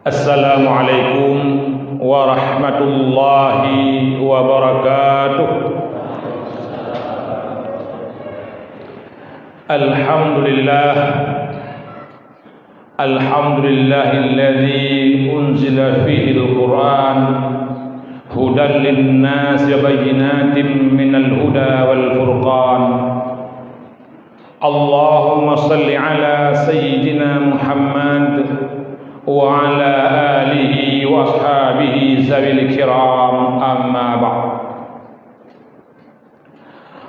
Assalamualaikum warahmatullahi wabarakatuh. Alhamdulillahilladzi unzila fihil Qur'an hudan linnasi wa bayyinatin minal huda wal furqan. Allahumma salli ala sayyidina Muhammad wa ala alihi wa ashabihi zawil kiram, amma ba'd.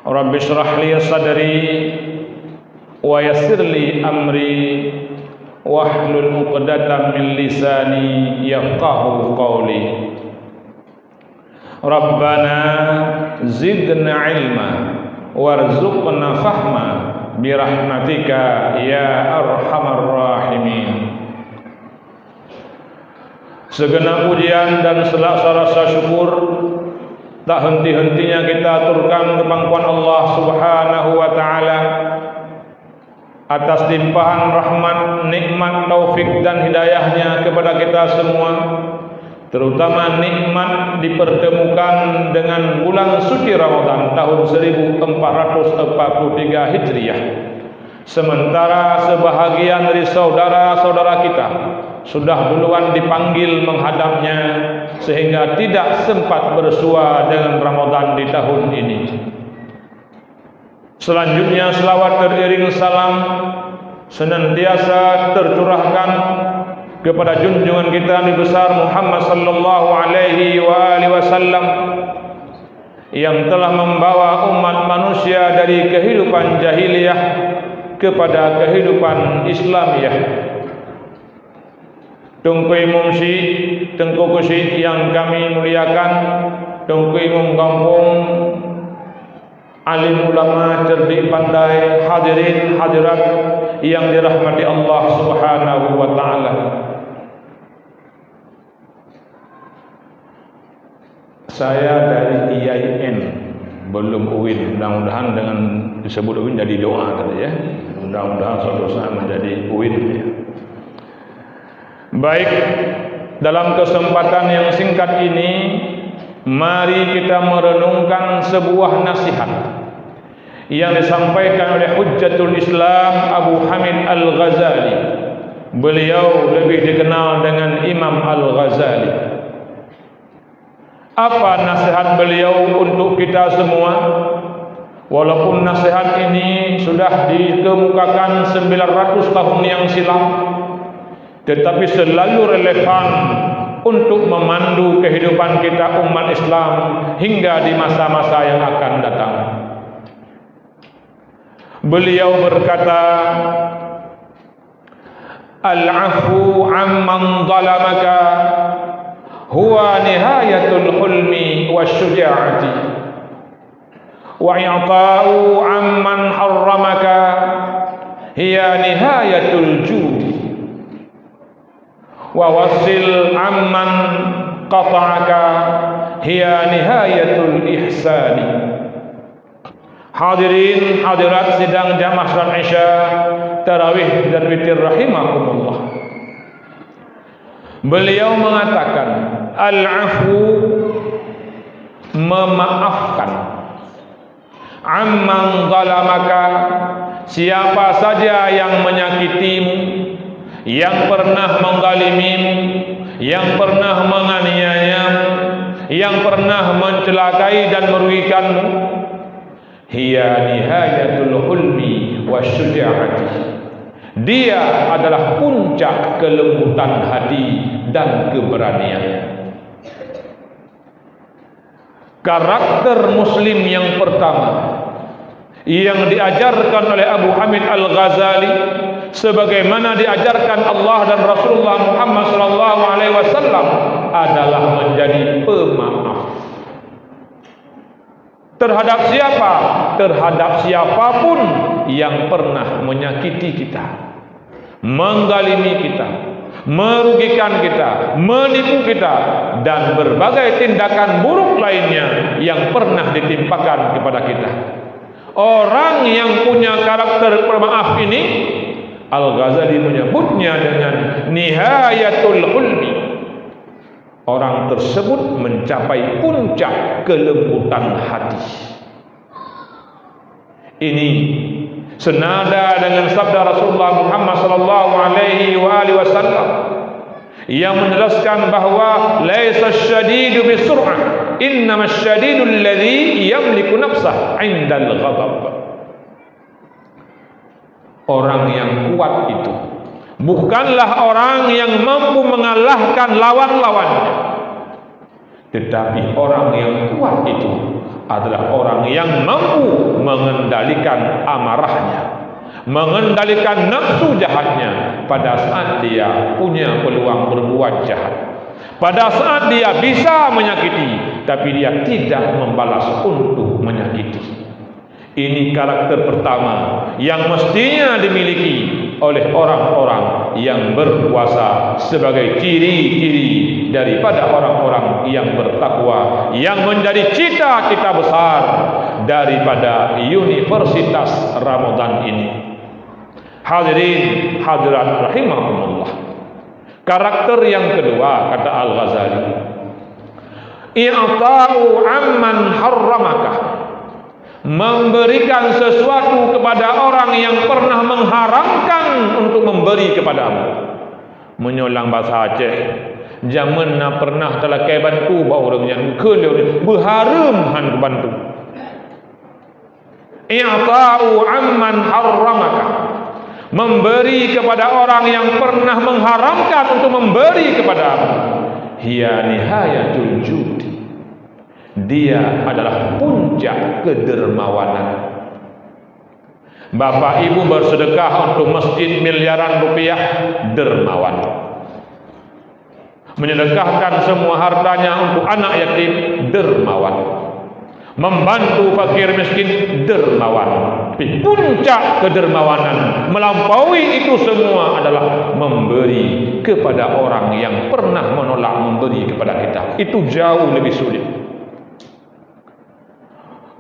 Rabbi shrah li sadri wa yassir li amri wahlul 'uqdatam min lisani yafqahu qawli. Rabbana zidna ilma warzuqna fahma birahmatika ya arhamar rahimin. Segenap pujian dan selak rasa syukur tak henti-hentinya kita aturkan kepangkuan Allah Subhanahu wa taala atas limpahan rahmat, nikmat, taufik dan hidayahnya kepada kita semua, terutama nikmat dipertemukan dengan bulan suci Ramadan tahun 1443 Hijriah. Sementara sebahagian dari saudara-saudara kita sudah duluan dipanggil menghadapnya sehingga tidak sempat bersua dengan Ramadan di tahun ini. Selanjutnya selawat teriring salam senantiasa tercurahkan kepada junjungan kita Nabi besar Muhammad sallallahu alaihi wasallam yang telah membawa umat manusia dari kehidupan jahiliyah kepada kehidupan Islamiyah. Tungku Imam Syekh Tengku Syekh yang kami muliakan, Tungku Imam Kampung, alim ulama cerdik pandai, hadirin hadirat yang dirahmati Allah Subhanahu wa taala. Saya dari IAIN, belum UIN. Mudah-mudahan dengan disebut UIN jadi doa tadi ya. Mudah-mudahan suatu saat menjadi UIN ya. Baik, dalam kesempatan yang singkat ini mari kita merenungkan sebuah nasihat yang disampaikan oleh Hujjatul Islam Abu Hamid Al-Ghazali. Beliau lebih dikenal dengan Imam Al-Ghazali. Apa nasihat beliau untuk kita semua? Walaupun nasihat ini sudah dikemukakan 900 tahun yang silam, tetapi selalu relevan untuk memandu kehidupan kita umat Islam hingga di masa-masa yang akan datang. Beliau berkata, al-'afwu 'amman zalamaka huwa nihayatul hulmi wasyuja'ati wa i'ta'u 'amman harramaka hiya nihayatul judi wa wasil amman qata'aka hiya nihayatul ihsani. Hadirin hadirat sidang jamaah salat Isya, tarawih dan witir rahimakumullah. Beliau mengatakan al-'afwu, memaafkan, amman zalamaka, siapa saja yang menyakitimu, yang pernah mengghalimimu, yang pernah menganiayamu, yang pernah mencelakai dan merugikanmu, hiya nihayatul hulmi wasyuja'ati, dia adalah puncak kelembutan hati dan keberanian. Karakter muslim yang pertama yang diajarkan oleh Abu Hamid Al-Ghazali, sebagaimana diajarkan Allah dan Rasulullah Muhammad SAW, adalah menjadi pemaaf. Terhadap siapa? Terhadap siapapun yang pernah menyakiti kita, mengghalimi kita, merugikan kita, menipu kita, dan berbagai tindakan buruk lainnya yang pernah ditimpakan kepada kita. Orang yang punya karakter pemaaf ini Al-Ghazali menyebutnya dengan nihayatul hulmi. Orang tersebut mencapai puncak kelembutan hati. Ini senada dengan sabda Rasulullah Muhammad sallallahu alaihi wasallam yang menjelaskan bahawa laisa syadidu bisur'ah, innamas syadidu alladhi yamliku nafsah 'indal ghadab. Orang yang kuat itu bukanlah orang yang mampu mengalahkan lawan-lawannya, tetapi orang yang kuat itu adalah orang yang mampu mengendalikan amarahnya, mengendalikan nafsu jahatnya pada saat dia punya peluang berbuat jahat, pada saat dia bisa menyakiti tapi dia tidak membalas untuk menyakiti. Ini karakter pertama yang mestinya dimiliki oleh orang-orang yang berpuasa sebagai ciri-ciri daripada orang-orang yang bertakwa, yang menjadi cita-cita besar daripada Universitas Ramadan ini. Hadirin hadirat rahimahumullah. Karakter yang kedua, kata Al-Ghazali, i'ta'u amman harramakah, memberikan sesuatu kepada orang yang pernah mengharamkan untuk memberi kepadamu. Menyolang bahasa Aceh, zaman na pernah telah kai bantu ba orang yang keleu berharam han bantu. I'ta'u amman harramaka, memberi kepada orang yang pernah mengharamkan untuk memberi kepadamu. Hiya nihayatul judi, dia adalah puncak kedermawanan. Bapak ibu bersedekah untuk masjid miliaran rupiah, dermawan. Menyedekahkan semua hartanya untuk anak yatim, dermawan. Membantu fakir miskin, dermawan. Tapi puncak kedermawanan melampaui itu semua adalah memberi kepada orang yang pernah menolak memberi kepada kita. Itu jauh lebih sulit.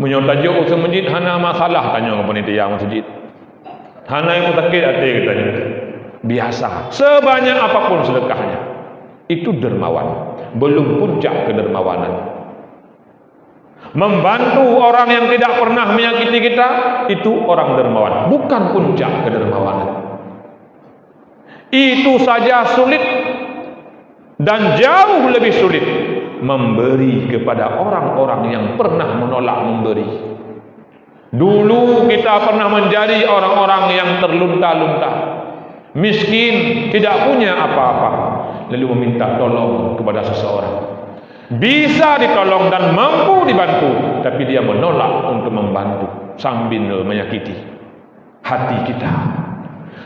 Menyontajuk usaha masjid, hana masalah tanya ke panitia masjid. Hana yang mutakid hati katanya. Biasa, sebanyak apapun sedekahnya. Itu dermawan. Belum puncak kedermawanan. Membantu orang yang tidak pernah menyakiti kita, itu orang dermawan. Bukan puncak kedermawanan. Itu saja sulit. Dan jauh lebih sulit memberi kepada orang-orang yang pernah menolak memberi. Dulu kita pernah menjadi orang-orang yang terlunta-lunta, miskin, tidak punya apa-apa, lalu meminta tolong kepada seseorang. Bisa ditolong dan mampu dibantu, tapi dia menolak untuk membantu sambil menyakiti hati kita.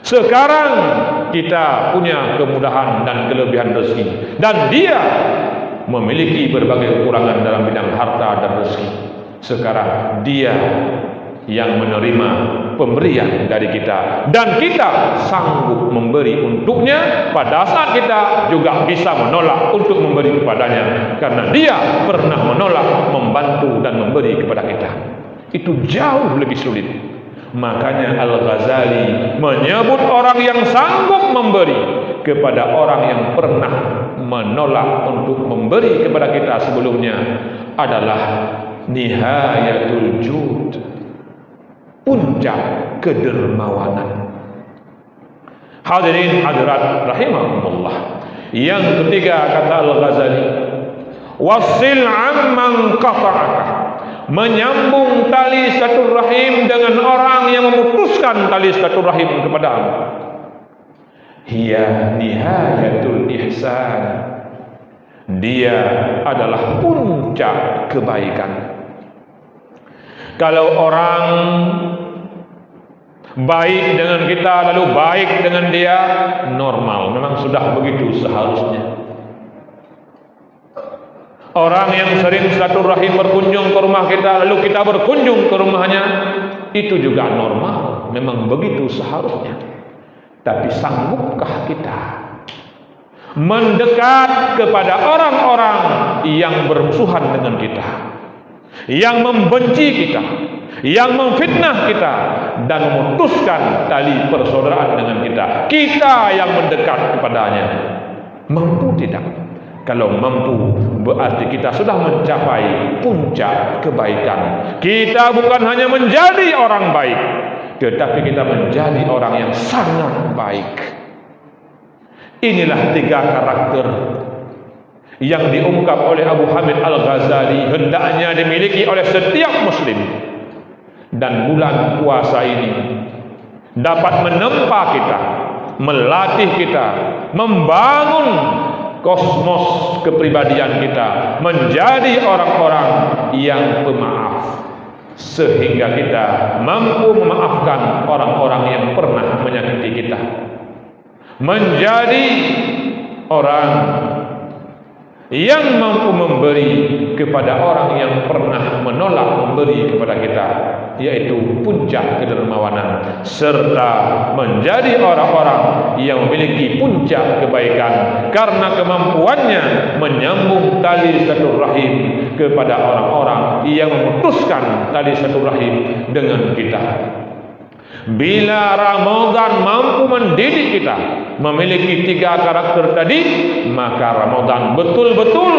Sekarang kita punya kemudahan dan kelebihan rezeki, dan dia memiliki berbagai kekurangan dalam bidang harta dan rezeki. Sekarang dia yang menerima pemberian dari kita, dan kita sanggup memberi untuknya pada saat kita juga bisa menolak untuk memberi kepadanya, karena dia pernah menolak membantu dan memberi kepada kita. Itu jauh lebih sulit. Makanya Al-Ghazali menyebut orang yang sanggup memberi kepada orang yang pernah menolak untuk memberi kepada kita sebelumnya adalah nihayatul jud, puncak kedermawanan. Hadirin hadirat rahimahumullah. Yang ketiga, kata Al-Ghazali, wasil amman qata'aka, menyambung tali silaturahim dengan orang yang memutuskan tali silaturahim kepadamu. Hiya nihayatul ihsan, dia adalah puncak kebaikan. Kalau orang baik dengan kita lalu baik dengan dia, normal, memang sudah begitu seharusnya. Orang yang sering silaturahim berkunjung ke rumah kita lalu kita berkunjung ke rumahnya, itu juga normal, memang begitu seharusnya. Tapi sanggupkah kita mendekat kepada orang-orang yang bermusuhan dengan kita, yang membenci kita, yang memfitnah kita, dan memutuskan tali persaudaraan dengan kita. Kita yang mendekat kepadanya. Mampu tidak? Kalau mampu, berarti kita sudah mencapai puncak kebaikan. Kita bukan hanya menjadi orang baik, tetapi kita menjadi orang yang sangat baik. Inilah 3 karakter yang diungkap oleh Abu Hamid Al-Ghazali hendaknya dimiliki oleh setiap muslim. Dan bulan puasa ini dapat menempa kita, melatih kita, membangun kosmos kepribadian kita menjadi orang-orang yang pemaaf, sehingga kita mampu memaafkan orang-orang yang pernah menyakiti kita, menjadi orang yang mampu memberi kepada orang yang pernah menolak memberi kepada kita, yaitu puncak kedermawanan, serta menjadi orang-orang yang memiliki puncak kebaikan karena kemampuannya menyambung tali silaturahim kepada orang-orang yang memutuskan tali silaturahim dengan kita. Bila Ramadan mampu mendidik kita memiliki 3 karakter tadi, maka Ramadan betul-betul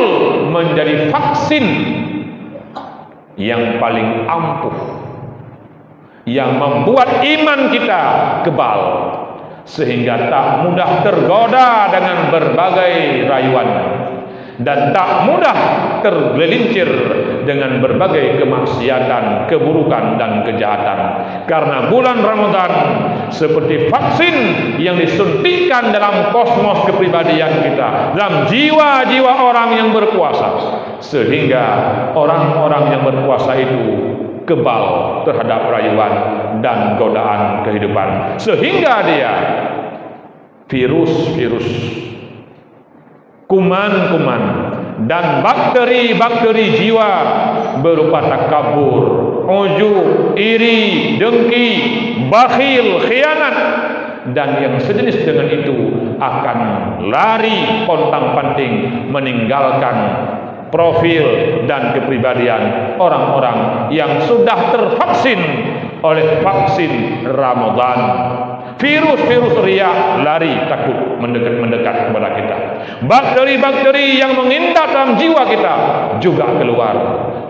menjadi vaksin yang paling ampuh, yang membuat iman kita kebal, sehingga tak mudah tergoda dengan berbagai rayuan, dan tak mudah tergelincir dengan berbagai kemaksiatan, keburukan dan kejahatan. Karena bulan Ramadan seperti vaksin yang disuntikkan dalam kosmos kepribadian kita, dalam jiwa-jiwa orang yang berkuasa, sehingga orang-orang yang berkuasa itu kebal terhadap rayuan dan godaan kehidupan, sehingga dia virus-virus, kuman-kuman dan bakteri-bakteri jiwa berupa takabur, ujub, iri, dengki, bakhil, khianat dan yang sejenis dengan itu akan lari pontang-panting meninggalkan profil dan kepribadian orang-orang yang sudah tervaksin oleh vaksin Ramadan. Virus-virus riya lari takut mendekat kepada kita. Bakteri-bakteri yang mengindak dalam jiwa kita juga keluar.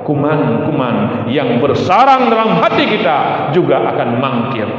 Kuman-kuman yang bersarang dalam hati kita juga akan mangkir.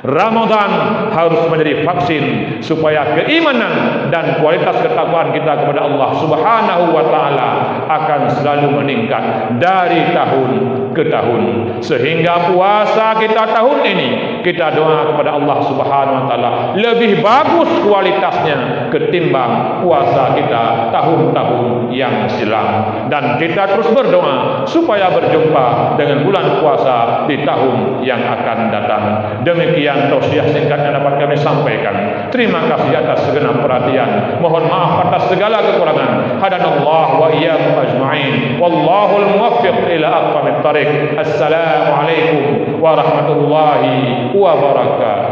Ramadan harus menjadi vaksin supaya keimanan dan kualitas ketakwaan kita kepada Allah Subhanahu wa taala akan selalu meningkat dari tahun ke tahun, sehingga puasa kita tahun ini kita doa kepada Allah Subhanahu wa taala lebih bagus kualitasnya ketimbang puasa kita tahun-tahun yang silam, dan kita terus berdoa supaya berjumpa dengan bulan puasa di tahun yang akan datang. Demikian tausiah singkat yang dapat kami sampaikan. Terima kasih atas segenap perhatian. Mohon maaf atas segala kekurangan. Hadanallah wa iyyakum ajma'in. Wallahul muwaffiq ila aqwamit thariq. Assalamualaikum warahmatullahi wabarakatuh.